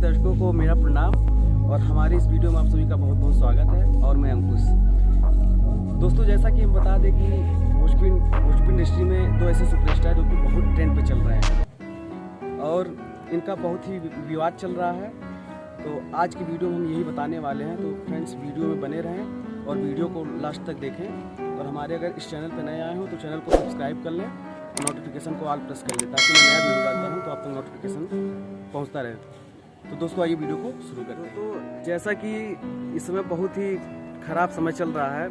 दर्शकों को मेरा प्रणाम और हमारे इस वीडियो में आप सभी का बहुत बहुत स्वागत है और मैं अंकुश। दोस्तों, जैसा कि हम बता दें कि भोजपुरी इंडस्ट्री में दो ऐसे सुपरस्टार जो कि बहुत ट्रेंड पे चल रहे हैं और इनका बहुत ही विवाद चल रहा है। तो आज की वीडियो में हम यही बताने वाले हैं। तो फ्रेंड्स, वीडियो में बने रहें और वीडियो को लास्ट तक देखें। और हमारे अगर इस चैनल पर नए आए हो तो चैनल को सब्सक्राइब कर लें, नोटिफिकेशन को ऑल प्रेस कर लें ताकि मैं नया वीडियो डालता हूँ तो आप तक नोटिफिकेशन पहुँचता रहे। तो दोस्तों, आइए वीडियो को शुरू करते हैं। तो जैसा कि इस समय बहुत ही ख़राब समय चल रहा है,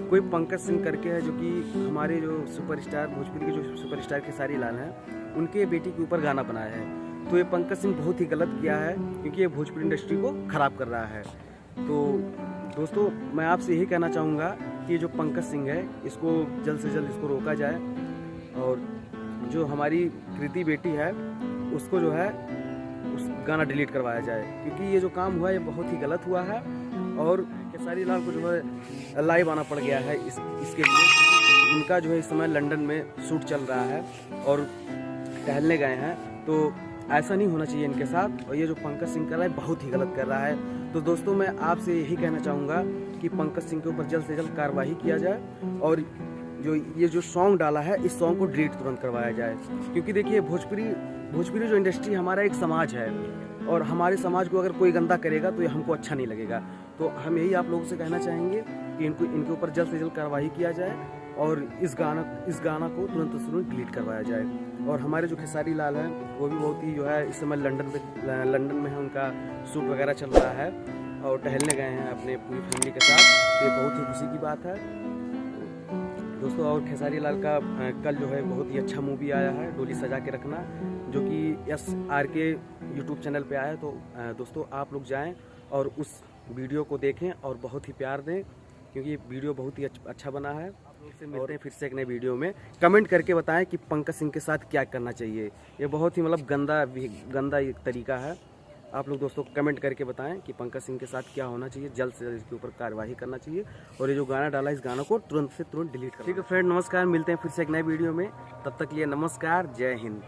कोई पंकज सिंह करके है जो कि हमारे जो सुपरस्टार भोजपुरी के जो सुपरस्टार खेसारी लाल हैं उनके बेटी के ऊपर गाना बनाया है। तो ये पंकज सिंह बहुत ही गलत किया है क्योंकि ये भोजपुरी इंडस्ट्री को ख़राब कर रहा है। तो दोस्तों, मैं आपसे यही कहना चाहूँगा कि ये जो पंकज सिंह है इसको जल्द से जल्द इसको रोका जाए और जो हमारी कृति बेटी है उसको जो है उस गाना डिलीट करवाया जाए, क्योंकि ये जो काम हुआ ये बहुत ही गलत हुआ है। और खेसारी लाल को जो है लाइव आना पड़ गया है इसके लिए। उनका जो है इस समय लंदन में शूट चल रहा है और टहलने गए हैं। तो ऐसा नहीं होना चाहिए इनके साथ, और ये जो पंकज सिंह कर रहा है बहुत ही गलत कर रहा है। तो दोस्तों, मैं आपसे यही कहना चाहूँगा कि पंकज सिंह के ऊपर जल्द से जल्द कार्रवाई किया जाए और ये जो सॉन्ग डाला है इस सॉन्ग को डिलीट तुरंत करवाया जाए। क्योंकि देखिए, भोजपुरी जो इंडस्ट्री हमारा एक समाज है और हमारे समाज को अगर कोई गंदा करेगा तो ये हमको अच्छा नहीं लगेगा। तो हम यही आप लोगों से कहना चाहेंगे कि इनके ऊपर जल्द से जल्द कार्रवाई किया जाए और इस गाना को तुरंत डिलीट करवाया जाए। और हमारे जो खेसारी लाल हैं वो भी बहुत ही जो है इस समय लंदन में है, उनका शूट वगैरह चल रहा है और टहलने गए हैं अपने पूरी फैमिली के साथ। तो ये बहुत ही खुशी की बात है दोस्तों। और खेसारी लाल का कल जो है बहुत ही अच्छा मूवी आया है, डोली सजा के रखना, जो कि SRK यूट्यूब चैनल पे आया है। तो दोस्तों, आप लोग जाएं और उस वीडियो को देखें और बहुत ही प्यार दें, क्योंकि ये वीडियो बहुत ही अच्छा बना है। आप लोग से मिलते हैं फिर से एक नए वीडियो में। कमेंट करके बताएं कि पंकज सिंह के साथ क्या करना चाहिए। ये बहुत ही मतलब गंदा तरीका है। आप लोग दोस्तों कमेंट करके बताएं कि पंकज सिंह के साथ क्या होना चाहिए, जल्द से जल्द इसके ऊपर कार्रवाई करना चाहिए और ये जो गाना डाला है इस गाना को तुरंत से तुरंत डिलीट करना। ठीक है फ्रेंड, नमस्कार, मिलते हैं फिर से एक नए वीडियो में। तब तक लिए नमस्कार, जय हिंद।